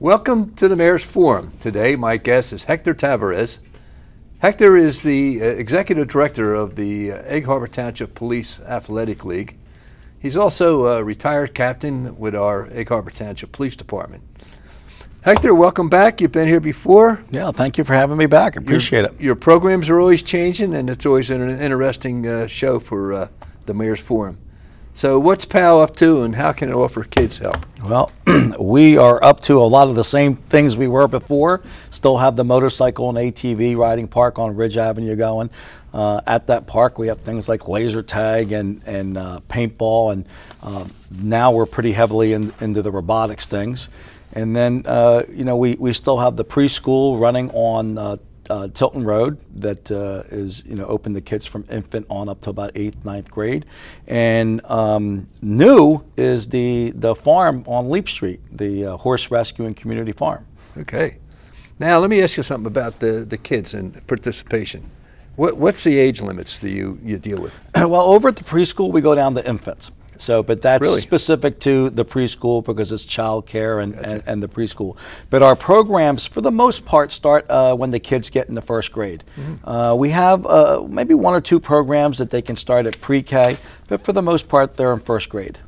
Welcome to the Mayor's Forum. Today, my guest is Hector Tavarez. Hector is the Executive Director of the Egg Harbor Township Police Athletic League. He's also a retired captain with our Egg Harbor Township Police Department. Hector, welcome back. You've been here before. Yeah, thank you for having me back. I appreciate it. Your programs are always changing, and it's always an interesting show for the Mayor's Forum. So what's PAL up to, and how can it offer kids help? Well, we are up to a lot of the same things we were before. Still have the motorcycle and ATV Riding Park on Ridge Avenue going. At that park, we have things like laser tag and paintball, and now we're pretty heavily into the robotics things. And then, we still have the preschool running on Tilton Road that is open to kids from infant on up to about 8th, 9th grade. And new is the farm on Leap Street, the horse rescue and community farm. Okay. Now let me ask you something about the kids and participation. What's the age limits that you deal with? Well, over at the preschool we go down to infants. So, but that's really specific to the preschool because it's child care and the preschool. But our programs, for the most part, start when the kids get in the first grade. Mm-hmm. We have maybe 1 or 2 programs that they can start at pre-K, but for the most part, they're in first grade.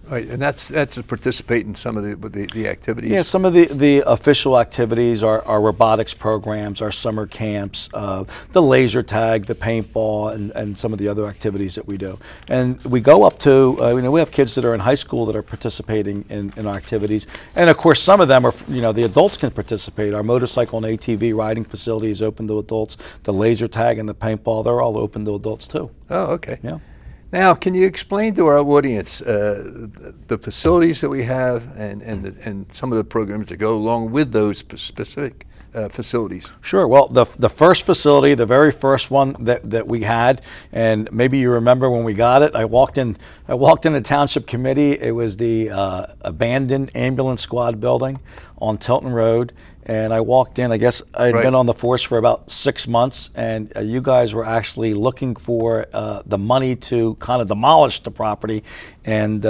Right, and that's to participate in some of the activities. Yeah, some of the official activities are robotics programs, our summer camps, the laser tag, the paintball, and some of the other activities that we do. And we go up to, we have kids that are in high school that are participating in our activities, and of course some of them are, the adults can participate. Our motorcycle and ATV riding facility is open to adults. The laser tag and the paintball, they're all open to adults too. Oh, okay. Yeah. Now, can you explain to our audience the facilities that we have and some of the programs that go along with those specific facilities? Sure. Well, the first facility, the very first one that we had, and maybe you remember when we got it, I walked in the Township Committee. It was the abandoned ambulance squad building on Tilton Road. And I walked in, I guess I'd been on the force for about 6 months, and you guys were actually looking for the money to kind of demolish the property. And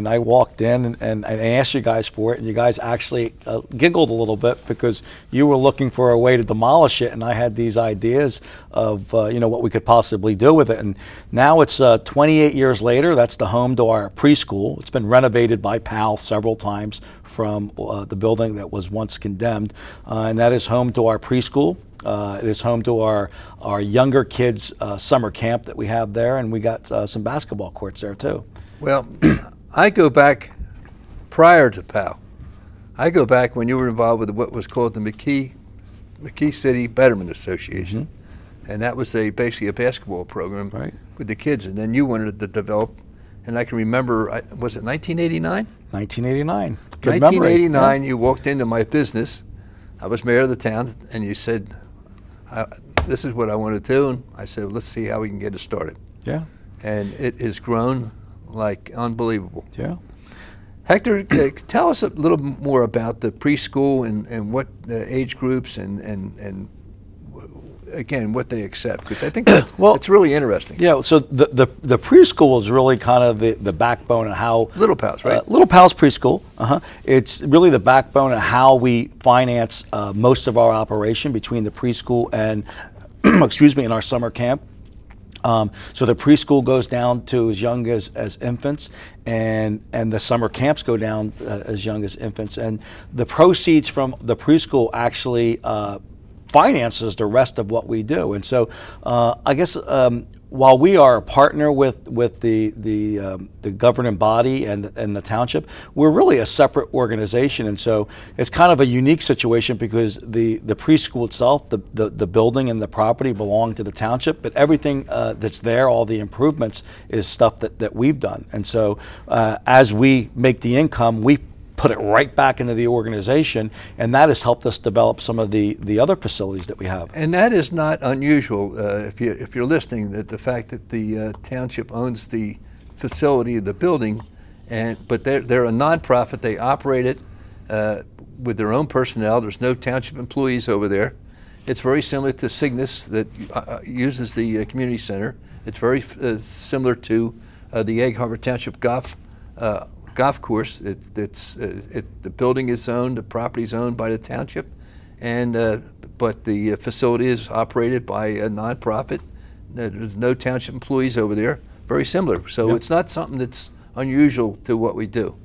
I walked in and I asked you guys for it, and you guys actually giggled a little bit because you were looking for a way to demolish it, and I had these ideas of what we could possibly do with it. And now it's 28 years later. That's the home to our preschool. It's been renovated by PAL several times from the building that was once condemned, and that is home to our preschool. It is home to our younger kids summer camp that we have there, and we got some basketball courts there too. Well, I go back prior to PAL. I go back when you were involved with what was called the McKee City Betterment Association. Mm-hmm. And that was basically a basketball program with the kids. And then you wanted to develop, and I can remember, was it 1989? 1989. Good 1989, you walked into my business. I was mayor of the town, and you said, this is what I want to do. And I said, let's see how we can get it started. Yeah. And it has grown like unbelievable. Yeah. Hector, tell us a little more about the preschool and what age groups and again what they accept, because I think it's really interesting. Yeah. So the preschool is really kind of the backbone of how Little Pals, right? Little Pals preschool. It's really the backbone of how we finance most of our operation between the preschool and excuse me, in our summer camp. So the preschool goes down to as young as infants, and the summer camps go down as young as infants. And the proceeds from the preschool actually finances the rest of what we do. And so I guess while we are a partner with the governing body and the township, we're really a separate organization. And so it's kind of a unique situation because the preschool itself, the building and the property belong to the township, but everything that's there, all the improvements, is stuff that we've done. And so as we make the income, we put it right back into the organization, and that has helped us develop some of the other facilities that we have. And that is not unusual if you're listening, that the fact that the township owns the facility, the building, but they're a nonprofit. They operate it with their own personnel. There's no township employees over there. It's very similar to Cygnus that uses the community center. It's very similar to the Egg Harbor Township Golf golf course. The building is owned, the property is owned by the township, and but the facility is operated by a nonprofit. There's no township employees over there. Very similar. So it's not something that's unusual to what we do.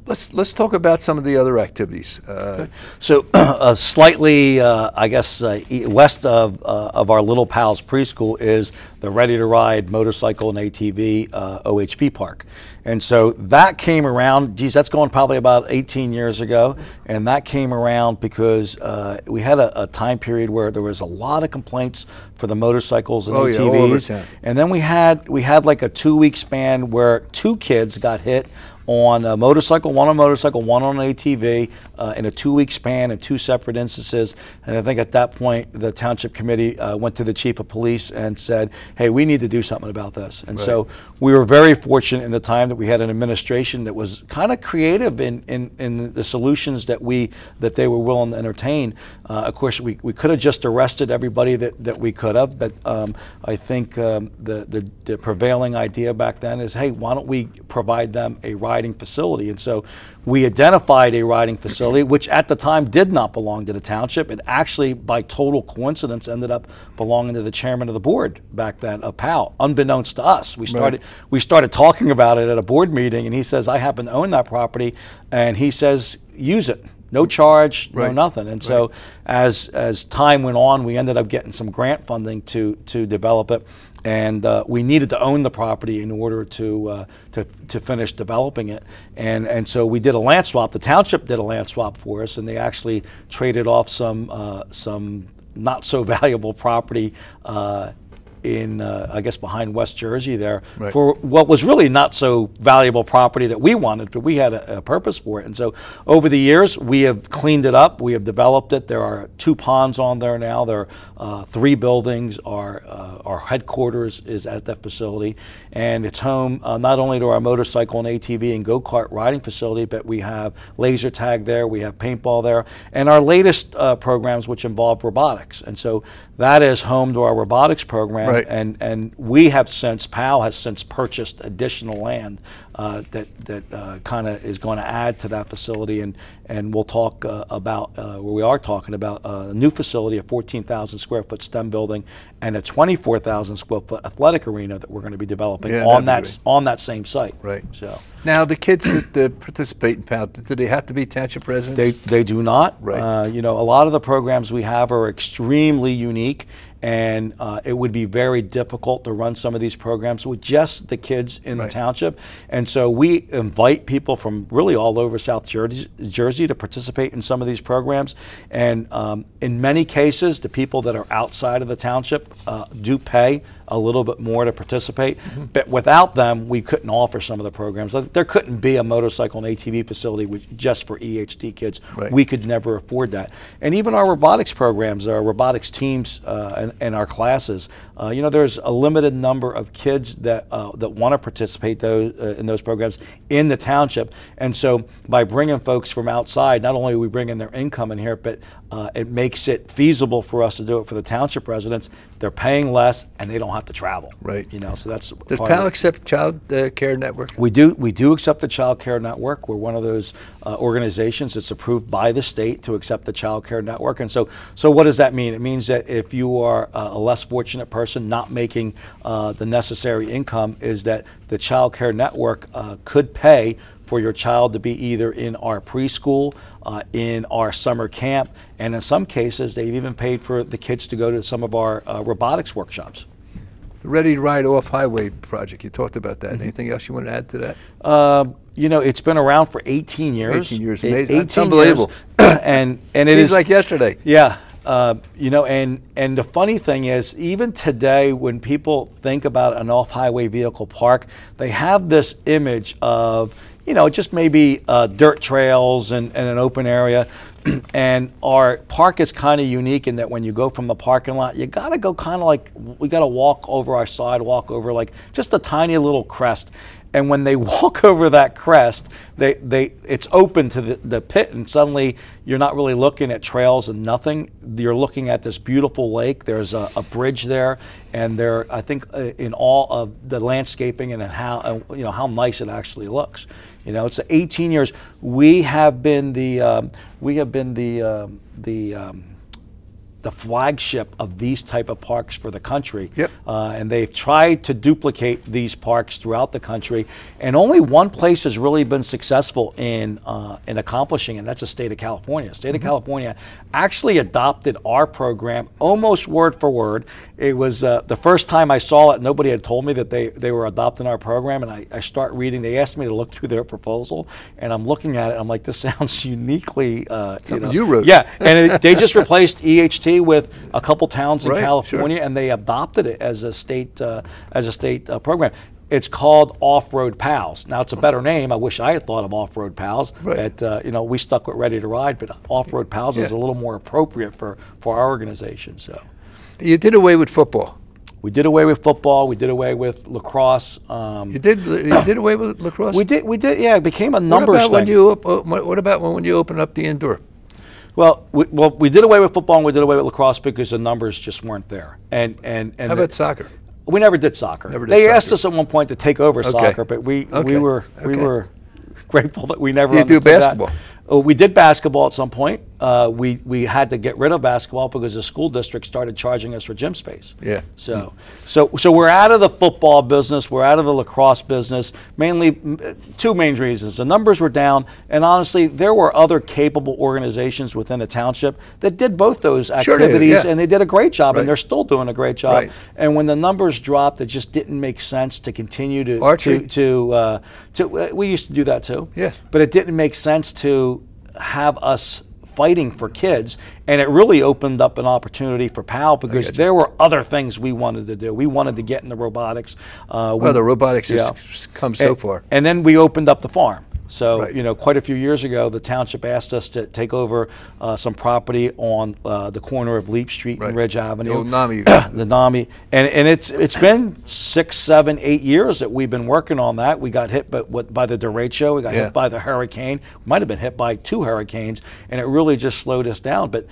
Let's talk about some of the other activities. Okay. So slightly, I guess, west of our Little Pals Preschool is the Ready to Ride motorcycle and ATV OHV Park. And so that came around, geez, that's going probably about 18 years ago. And that came around because we had a time period where there was a lot of complaints for the motorcycles and ATVs. Yeah, and then we had like a 2-week span where 2 kids got hit on a motorcycle, one on an ATV, in a 2-week span in 2 separate instances. And I think at that point, the township committee went to the chief of police and said, hey, we need to do something about this. And so we were very fortunate in the time that we had an administration that was kind of creative in the solutions that they were willing to entertain. Of course, we could have just arrested everybody that we could have, but I think the prevailing idea back then is, hey, why don't we provide them a riding facility? And so we identified a riding facility, which at the time did not belong to the township. It actually, by total coincidence, ended up belonging to the chairman of the board back then, of POW, unbeknownst to us. We started talking about it at a board meeting, and he says, I happen to own that property, and he says, use it. No charge, no nothing. And so as time went on, we ended up getting some grant funding to develop it. And we needed to own the property in order to finish developing it. And so we did a land swap. The township did a land swap for us, and they actually traded off some not so valuable property in, I guess, behind West Jersey there, for what was really not so valuable property that we wanted, but we had a purpose for it. And so over the years, we have cleaned it up. We have developed it. There are 2 ponds on there now. There are 3 buildings. Our headquarters is at that facility, and it's home not only to our motorcycle and ATV and go-kart riding facility, but we have laser tag there, we have paintball there, and our latest programs, which involve robotics. And so that is home to our robotics program. And we have since, POW has since purchased additional land that kind of is going to add to that facility, and we'll talk about, we are talking about a new facility, a 14,000 square foot STEM building, and a 24,000 square foot athletic arena that we're going to be developing on that same site. So now the kids that participate in POW, do they have to be township residents? They do not. You know, a lot of the programs we have are extremely unique, and it would be very difficult to run some of these programs with just the kids in the township. And so we invite people from really all over South Jersey to participate in some of these programs. And in many cases, the people that are outside of the township do pay a little bit more to participate. But without them, we couldn't offer some of the programs. There couldn't be a motorcycle and ATV facility just for EHT kids. We could never afford that. And even our robotics programs, our robotics teams and our classes, you know, there's a limited number of kids that want to participate in those programs in the township. And so by bringing folks from outside, not only are we bringing their income in here, but it makes it feasible for us to do it for the township residents. They're paying less, and they don't have to travel. You know, so that's. Does POW accept Child Care Network? We do accept the Child Care Network. We're one of those organizations that's approved by the state to accept the Child Care Network. And so what does that mean? It means that if you are a less fortunate person not making the necessary income, is that the Child Care Network could pay for your child to be either in our preschool, in our summer camp, and in some cases, they've even paid for the kids to go to some of our robotics workshops. The Ready to Ride Off-Highway project, you talked about that. Anything else you want to add to that? You know, it's been around for 18 years. 18 years, amazing. It's unbelievable. and it seems like yesterday. Yeah. You know, and the funny thing is, even today, when people think about an off-highway vehicle park, they have this image of, you know, just maybe dirt trails and an open area. And our park is kind of unique in that when you go from the parking lot, you got to go kind of like, we got to walk over our sidewalk over like just a tiny little crest. And when they walk over that crest, it's open to the pit, and suddenly you're not really looking at trails and nothing. You're looking at this beautiful lake. There's a bridge there, and I think in all of the landscaping and how how nice it actually looks. It's 18 years. We have been the flagship of these type of parks for the country. Yep. And they've tried to duplicate these parks throughout the country, and only one place has really been successful in accomplishing, and that's the state of California. The state of California actually adopted our program almost word for word. It was the first time I saw it, nobody had told me that they were adopting our program, and I start reading. They asked me to look through their proposal, and I'm looking at it, I'm like, this sounds uniquely something you wrote. Yeah, and they just replaced EHT with a couple towns in Right, California, sure. and they adopted it as a state program. It's called Off-Road Pals. Now, it's a better name. I wish I had thought of Off-Road Pals. Right. But we stuck with Ready to Ride, but Off-Road Pals is a little more appropriate for our organization. So, You did away with football. we did away with football. We did away with lacrosse. You did away with lacrosse? We did. Yeah, it became a numbers thing. What about when you opened up the indoor? Well, we did away with football and we did away with lacrosse because the numbers just weren't there. And How about soccer? We never did soccer. They asked us at one point to take over soccer, but we were grateful that we never. You do basketball? We did basketball at some point. We had to get rid of basketball because the school district started charging us for gym space. Yeah. So we're out of the football business. We're out of the lacrosse business. Mainly two main reasons: the numbers were down, and honestly, there were other capable organizations within the township that did both those activities, and they did a great job, and they're still doing a great job. Right. And when the numbers dropped, it just didn't make sense to continue to Archery. We used to do that too. Yes. But it didn't make sense to have us fighting for kids, and it really opened up an opportunity for PAL because there were other things we wanted to do. We wanted to get in the robotics. Well, the robotics has come so far. And then we opened up the farm. So, quite a few years ago, the township asked us to take over some property on the corner of Leap Street and Ridge Avenue. The old NAMI. The NAMI. And it's been 6, 7, 8 years that we've been working on that. We got hit by the derecho. We got hit by the hurricane. Might have been hit by 2 hurricanes, and it really just slowed us down. But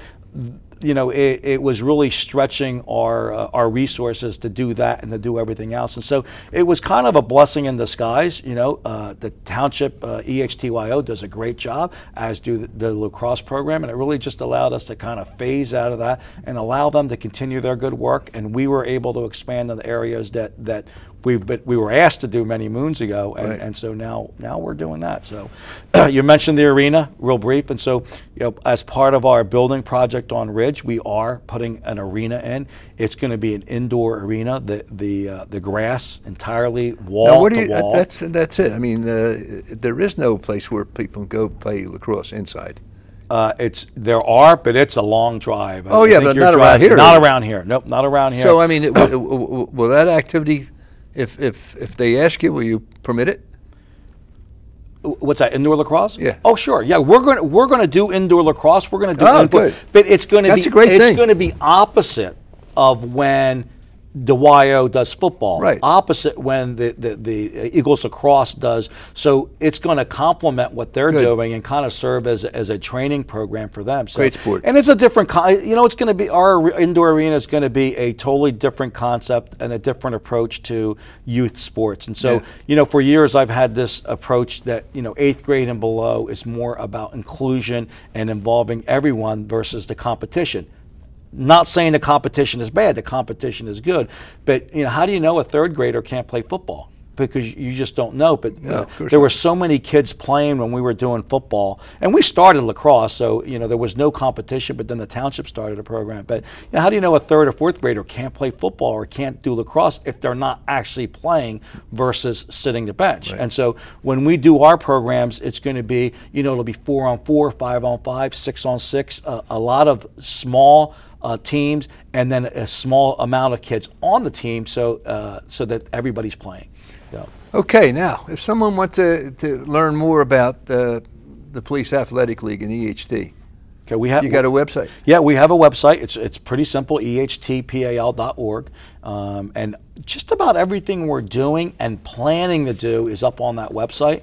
it was really stretching our resources to do that and to do everything else. And so it was kind of a blessing in disguise. The township EHTYO does a great job, as do the lacrosse program, and it really just allowed us to kind of phase out of that and allow them to continue their good work. And we were able to expand in the areas that we were asked to do many moons ago, and so now we're doing that. So you mentioned the arena, real brief, and so as part of our building project on Ridge, we are putting an arena in. It's going to be an indoor arena. The grass entirely wall to wall. That's it. I mean, there is no place where people can go play lacrosse inside. There are, but it's a long drive. Oh yeah, but not around here. Not around here. Nope, not around here. So I mean, will that activity? If they ask you, will you permit it? What's that? Indoor lacrosse? Yeah. Oh sure. Yeah, we're gonna do indoor lacrosse. We're gonna do indoor, good. but it's gonna That's a great thing. It's gonna be opposite of when DeWyo does football. Right. Opposite when the Eagles lacrosse does. So it's going to complement what they're doing and kind of serve as a training program for them. So, great sport. And it's a different, it's going to be, our indoor arena is going to be a totally different concept and a different approach to youth sports. And so, for years I've had this approach that, 8th grade and below is more about inclusion and involving everyone versus the competition. Not saying the competition is bad, the competition is good, but how do you know a 3rd grader can't play football? Because you just don't know. But there were so many kids playing when we were doing football, and we started lacrosse, so there was no competition. But then the township started a program. But how do you know a 3rd or 4th grader can't play football or can't do lacrosse if they're not actually playing versus sitting the bench? Right. And so when we do our programs, it's going to be it'll be 4-on-4, 5-on-5, 6-on-6, a lot of small teams, and then a small amount of kids on the team, so that everybody's playing. So. Okay, now if someone wants to learn more about the Police Athletic League and EHT, Okay, you got a website? Yeah, we have a website. It's pretty simple, ehtpal.org. And just about everything we're doing and planning to do is up on that website,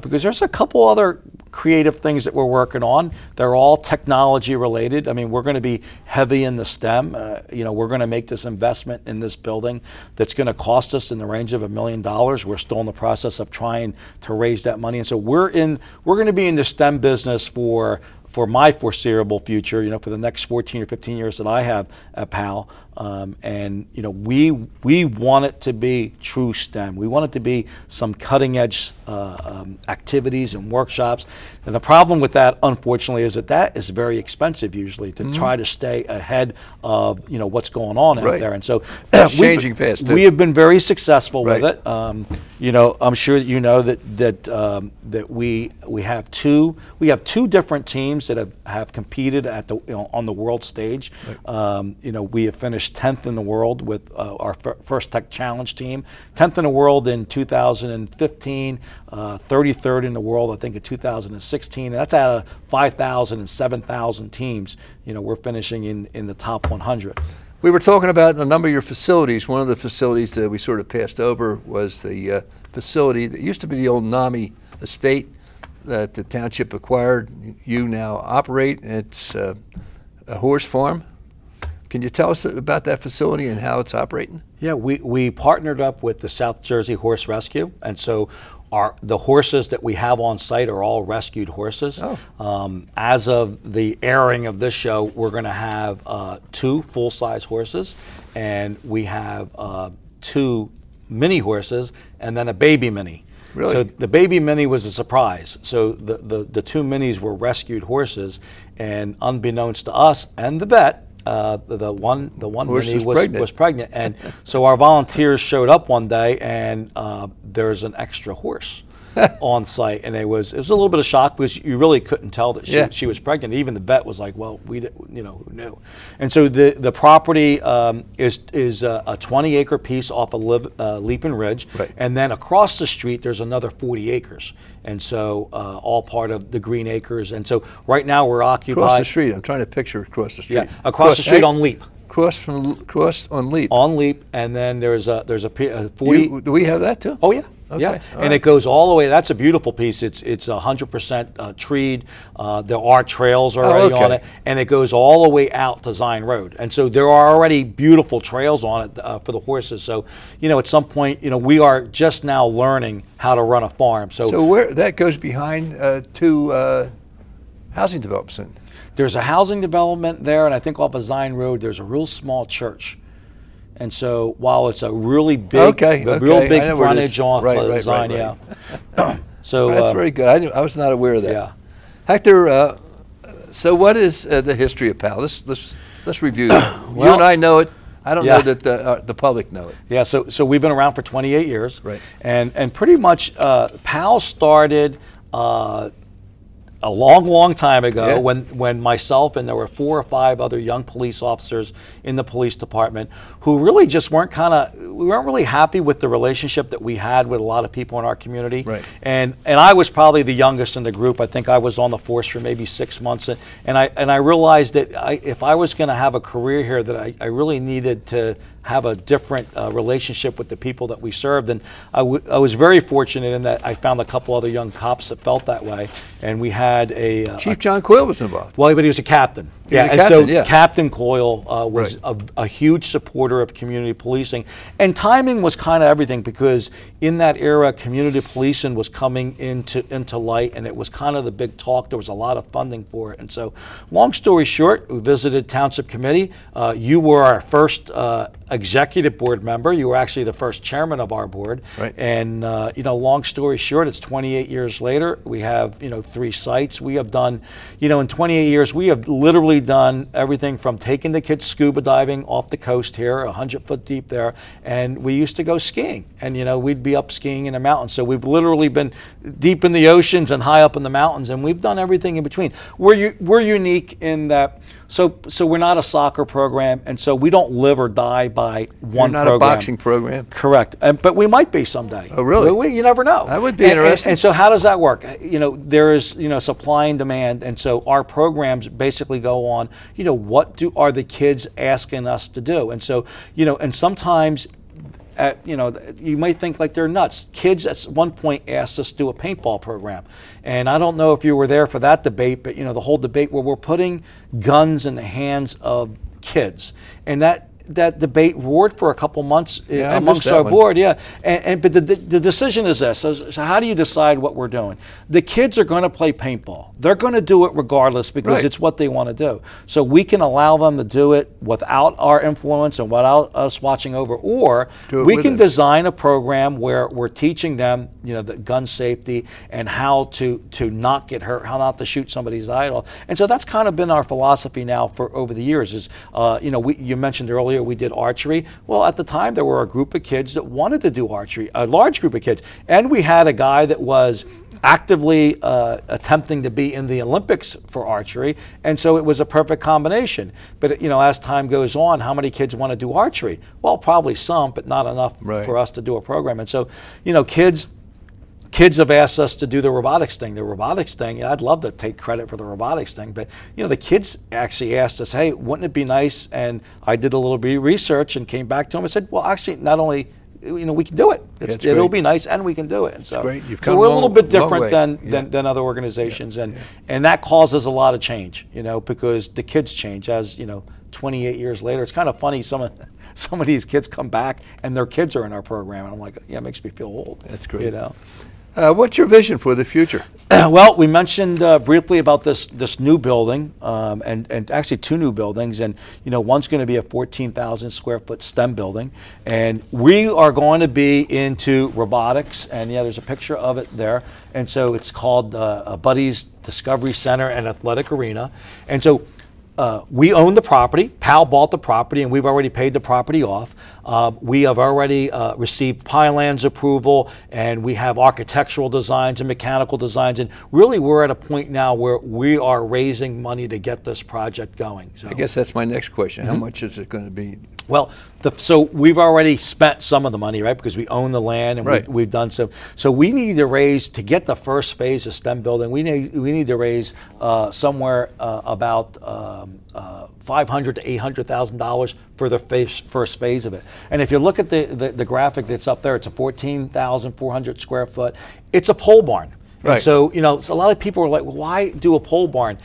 because there's a couple other creative things that we're working on. They're all technology related. I mean, we're going to be heavy in the STEM. We're going to make this investment in this building that's going to cost us in the range of $1 million. We're still in the process of trying to raise that money, and so we're going to be in the STEM business for my foreseeable future, for the next 14 or 15 years that I have at PAL. We want it to be true STEM. We want it to be some cutting edge activities and workshops. And the problem with that, unfortunately, is that is very expensive usually to try to stay ahead of what's going on out there. And so it's changing fast too. We have been very successful with it. I'm sure that you know that we have two different teams that have competed at on the world stage. We have finished 10th in the world with our first Tech Challenge team, 10th in the world in 2015, 33rd in the world I think in 2016. And that's out of 5,000 and 7,000 teams. We're finishing in the top 100. We were talking about a number of your facilities. One of the facilities that we sort of passed over was the facility that used to be the old NAMI estate that the township acquired. You now operate. It's a horse farm. Can you tell us about that facility and how it's operating? Yeah, we partnered up with the South Jersey Horse Rescue, and so the horses that we have on site are all rescued horses. As of the airing of this show, we're going to have 2 full-size horses, and we have 2 mini horses, and then a baby mini. Really? So the baby mini was a surprise. So the 2 minis were rescued horses, and unbeknownst to us and the vet, the one mini was pregnant, and so our volunteers showed up one day, and there's an extra horse on site, and it was a little bit of shock because you really couldn't tell that she was pregnant. Even the vet was like, "Well, who knew?" And so the property is a 20-acre piece off of Leaping Ridge, and then across the street there's another 40 acres, and so all part of the Green Acres. And so right now we're occupied across the street. I'm trying to picture across the street. Yeah, across the street on Leap. Cross on Leap. On Leap, and then there's a 40. Do we have that too? Oh yeah. Okay. Yeah, and it goes all the way. That's a beautiful piece. It's 100% treed. There are trails already on it, and it goes all the way out to Zion Road. And so there are already beautiful trails on it for the horses. So at some point, we are just now learning how to run a farm. So where that goes behind 2 housing developments. Then there's a housing development there, and I think off of Zion Road there's a real small church. And so while it's a really big, real big frontage off Zion, so that's very good. I was not aware of that. Yeah, Hector. So what is the history of PAL? Let's review that. You and I know it. I don't know that the public know it. Yeah. So we've been around for 28 years. Right. And pretty much PAL started a long time ago, when myself and there were 4 or 5 other young police officers in the police department who really just weren't really happy with the relationship that we had with a lot of people in our community. Right. And I was probably the youngest in the group. I think I was on the force for maybe 6 months, and I realized that if I was going to have a career here, that I really needed to have a different relationship with the people that we served. And I was very fortunate in that I found a couple other young cops that felt that way, and we had Chief John Coyle was involved. Well, but he was a captain. Captain Coyle was a huge supporter of community policing, and timing was kind of everything, because in that era community policing was coming into light, and it was kind of the big talk. There was a lot of funding for it. And so long story short, we visited Township Committee. You were our first executive board member. You were actually the first chairman of our board. Right. And long story short, it's 28 years later. We have 3 sites. We have done, in 28 years, we have literally done everything from taking the kids scuba diving off the coast here, 100 foot deep there, and we used to go skiing, and we'd be up skiing in the mountains. So we've literally been deep in the oceans and high up in the mountains, and we've done everything in between. We're unique in that So we're not a soccer program, and so we don't live or die by one You're not program. a boxing program. Correct, but we might be someday. Oh, really? You never know. That would be interesting. And so how does that work? There is supply and demand, and so our programs basically go on. What are the kids asking us to do? And so and sometimes. You might think like they're nuts. Kids at one point asked us to do a paintball program. And I don't know if you were there for that debate, but the whole debate where we're putting guns in the hands of kids. And that debate roared for a couple months amongst our board. Yeah, but the decision is this. So how do you decide what we're doing? The kids are going to play paintball. They're going to do it regardless because it's what they want to do. So we can allow them to do it without our influence and without us watching over, or we can design a program where we're teaching them, the gun safety and how to not get hurt, how not to shoot somebody's eye off. And so that's kind of been our philosophy now for over the years. Is you mentioned earlier we did archery. Well, at the time there were a group of kids that wanted to do archery, a large group of kids, and we had a guy that was actively attempting to be in the Olympics for archery, and so it was a perfect combination. But as time goes on, how many kids want to do archery? Well, probably some, but not enough for us to do a program. And so kids have asked us to do the robotics thing. The robotics thing, I'd love to take credit for the robotics thing, but the kids actually asked us, hey, wouldn't it be nice? And I did a little bit of research and came back to them and said, well, actually, not only we can do it. It'll be nice, and we can do it. And so, so we're a little bit different than other organizations, and that causes a lot of change. Because the kids change. As 28 years later, it's kind of funny. Some of these kids come back, and their kids are in our program, and I'm like, yeah, it makes me feel old. That's great. What's your vision for the future? Well, we mentioned briefly about this new building, and actually two new buildings, and one's going to be a 14,000 square foot STEM building, and we are going to be into robotics, and there's a picture of it there, and so it's called Buddy's Discovery Center and Athletic Arena, and so we own the property. Pal bought the property, and we've already paid the property off. We have already received Pineland's approval, and we have architectural designs and mechanical designs. And really, we're at a point now where we are raising money to get this project going. So, I guess that's my next question. How much is it going to be? Well, so we've already spent some of the money, right? Because we own the land, and we've done so. So we need to raise, to get the first phase of STEM building, we need to raise somewhere about $500,000 to $800,000 for the first phase of it. And if you look at the graphic that's up there, it's a 14,400 square foot. It's a pole barn. Right. And so so a lot of people are like, well, why do a pole barn?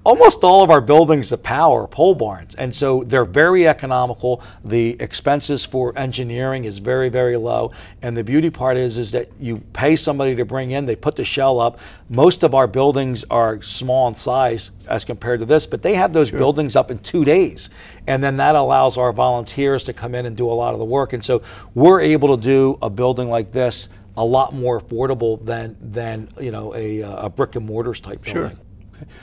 Almost all of our buildings at POW are pole barns, and so they're very economical. The expenses for engineering is very, very low, and the beauty part is that you pay somebody to bring in, they put the shell up. Most of our buildings are small in size as compared to this, but they have those buildings up in 2 days, and then that allows our volunteers to come in and do a lot of the work, and so we're able to do a building like this a lot more affordable than a brick and mortars type building.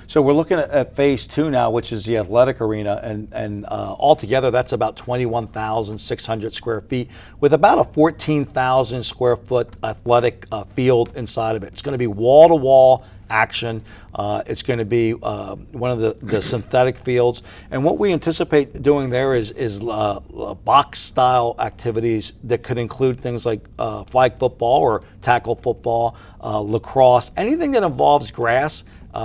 So we're looking at phase 2 now, which is the athletic arena, and altogether that's about 21,600 square feet with about a 14,000 square foot athletic field inside of it. It's going to be wall-to-wall action. It's going to be one of the synthetic fields, and what we anticipate doing there is box-style activities that could include things like flag football or tackle football, lacrosse, anything that involves grass.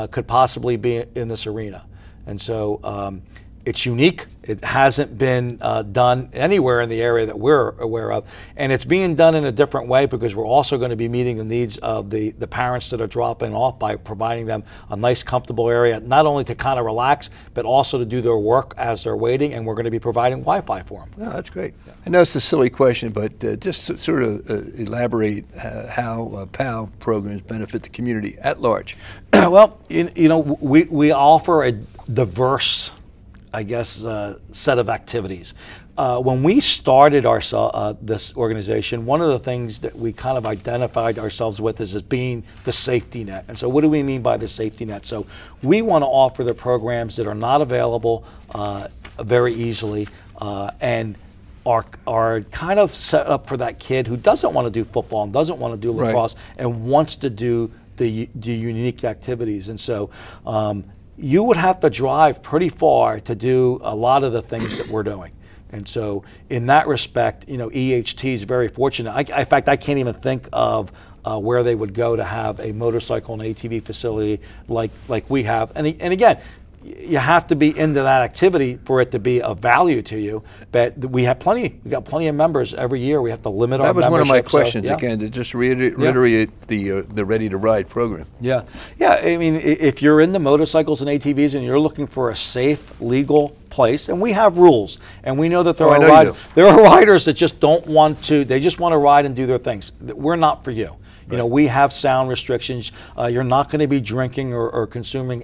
Could possibly be in this arena. And so it's unique. It hasn't been done anywhere in the area that we're aware of. And it's being done in a different way because we're also going to be meeting the needs of the parents that are dropping off by providing them a nice, comfortable area, not only to kind of relax, but also to do their work as they're waiting. And we're going to be providing Wi-Fi for them. Oh, that's great. I know it's a silly question, but just to sort of elaborate how POW programs benefit the community at large. Well, we offer a diverse, I guess, set of activities. When we started this organization, one of the things that we kind of identified ourselves with is as being the safety net. And so what do we mean by the safety net? So we want to offer the programs that are not available very easily and are kind of set up for that kid who doesn't want to do football and doesn't want to do lacrosse and wants to do the unique activities. And so you would have to drive pretty far to do a lot of the things that we're doing. And so in that respect, you know, EHT is very fortunate. In fact, I can't even think of where they would go to have a motorcycle and ATV facility like we have. And again, you have to be into that activity for it to be of value to you. But we got plenty of members every year. We have to limit our membership. That was one of my questions, again, to just reiterate the Ready to Ride program. Yeah. I mean, if you're into motorcycles and ATVs and you're looking for a safe, legal place, and we have rules, and we know that there are riders that just don't want to, they just want to ride and do their things. We're not for you. You know, we have sound restrictions. You're not going to be drinking or consuming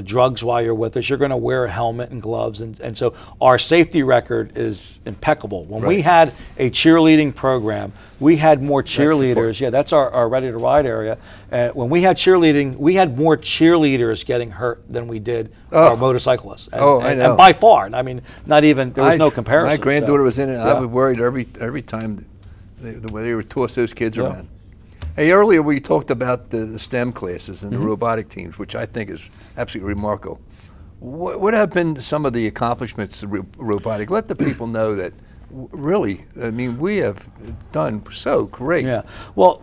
drugs while you're with us. You're going to wear a helmet and gloves. And so our safety record is impeccable. When we had a cheerleading program, we had more cheerleaders. Yeah, that's our Ready to Ride area. When we had cheerleading, we had more cheerleaders getting hurt than we did our motorcyclists. I know. And by far. I mean, not even, there was no comparison. My granddaughter was in it. I was worried every time the way they would toss those kids around. Hey, earlier we talked about the STEM classes and the robotic teams, which I think is absolutely remarkable. What have been some of the accomplishments of robotic? Let the people know that really, I mean, we have done so great. Yeah. Well,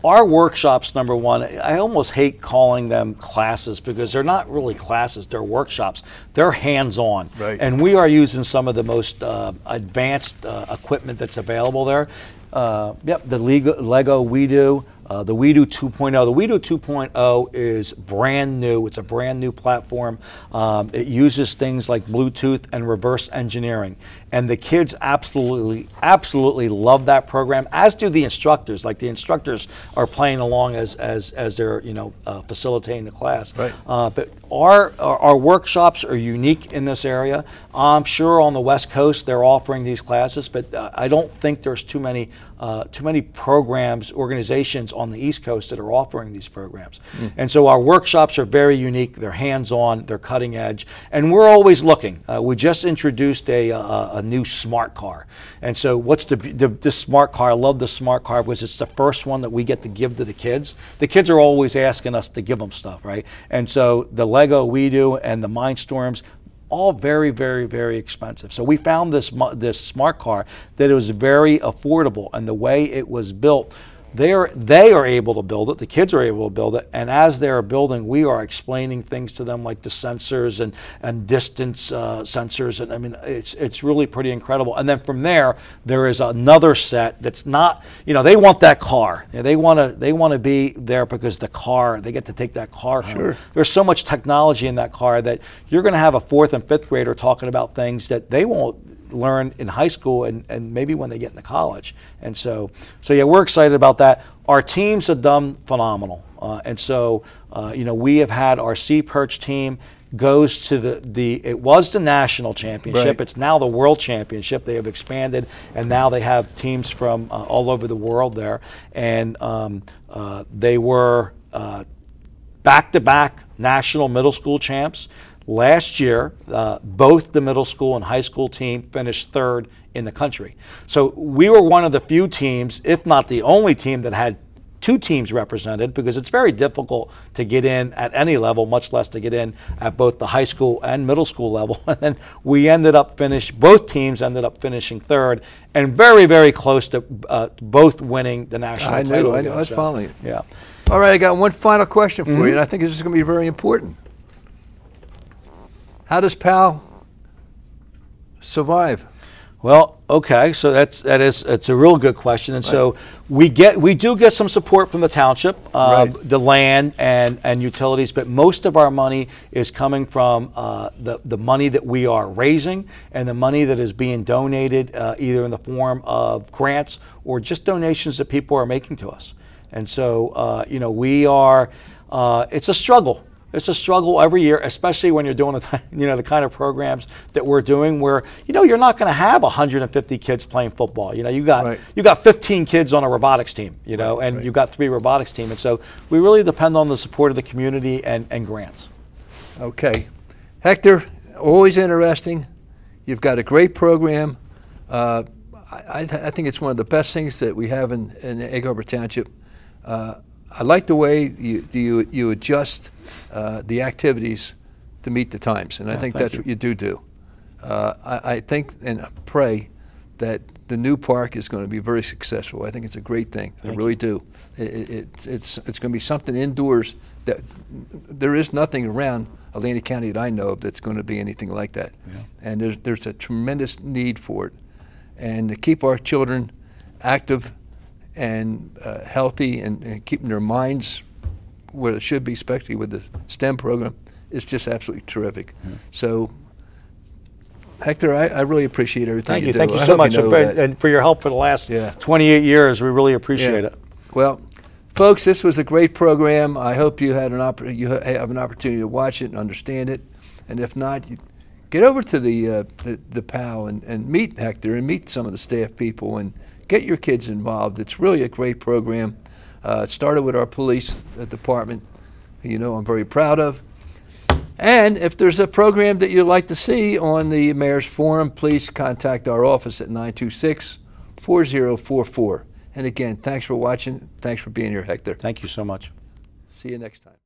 our workshops, number one, I almost hate calling them classes because they're not really classes, they're workshops. They're hands-on. Right. And we are using some of the most advanced equipment that's available there. The Lego WeDo, the WeDo 2.0. The WeDo 2.0 is brand new. It's a brand new platform. It uses things like Bluetooth and reverse engineering. And the kids absolutely love that program, as do the instructors. Like the instructors are playing along as they're, you know, facilitating the class. Right. But our workshops are unique in this area. I'm sure on the West Coast they're offering these classes, but I don't think there's too many programs, organizations on the East Coast that are offering these programs. And so our workshops are very unique. They're hands-on, they're cutting edge, and we're always looking. We just introduced a new smart car. And so what's the smart car? I love the smart car because it's the first one that we get to give to the kids. The kids are always asking us to give them stuff, right? And so the Lego WeDo and the Mindstorms, all very, very, very expensive. So we found this smart car that it was very affordable, and the way it was built, they are able to build it, the kids are able to build it, and as they're building, we are explaining things to them like the sensors and distance sensors, and I mean, it's really pretty incredible. And then from there is another set that's not, you know, they want that car. You know, they want to be there because the car, they get to take that car home. Sure. There's so much technology in that car that you're going to have a 4th and 5th grader talking about things that they won't learn in high school and maybe when they get into college. And so yeah, we're excited about that. Our teams have done phenomenal. And so, you know, we have had our Sea Perch team goes to it was the national championship. Right. It's now the world championship. They have expanded, and now they have teams from all over the world there. And they were back-to-back national middle school champs. Last year, both the middle school and high school team finished 3rd in the country. So we were one of the few teams, if not the only team, that had 2 teams represented, because it's very difficult to get in at any level, much less to get in at both the high school and middle school level. And then both teams ended up finishing 3rd, and very, very close to both winning the national title. I know, I was following it. Yeah. All right, I got one final question for you, and I think this is going to be very important. How does PAL survive? Well, okay, so it's a real good question, and so we do get some support from the township, the land and utilities, but most of our money is coming from the money that we are raising and the money that is being donated either in the form of grants or just donations that people are making to us. And so you know, we are. It's a struggle. It's a struggle every year, especially when you're doing the kind of programs that we're doing, where you're not going to have 150 kids playing football. You got 15 kids on a robotics team, and you've got 3 robotics teams, and so we really depend on the support of the community and grants. Okay, Hector, always interesting. You've got a great program. I think it's one of the best things that we have in Egg Harbor Township. I like the way you adjust the activities to meet the times, and I think that's what you do. I think and pray that the new park is going to be very successful. I think it's a great thing. I really do. It's going to be something indoors that there is nothing around Atlantic County that I know of that's going to be anything like that. And there's a tremendous need for it. And to keep our children active and healthy and keeping their minds where it should be, especially with the STEM program, is just absolutely terrific. So, Hector, I really appreciate everything you do. Thank you so much, and for your help for the last 28 years. We really appreciate it. Well, folks, this was a great program. I hope you had you have an opportunity to watch it and understand it. And if not, get over to the PAL and meet Hector and meet some of the staff people and get your kids involved. It's really a great program. It started with our police department, you know, I'm very proud of. And if there's a program that you'd like to see on the Mayor's Forum, please contact our office at 926-4044. And again, thanks for watching. Thanks for being here, Hector. Thank you so much. See you next time.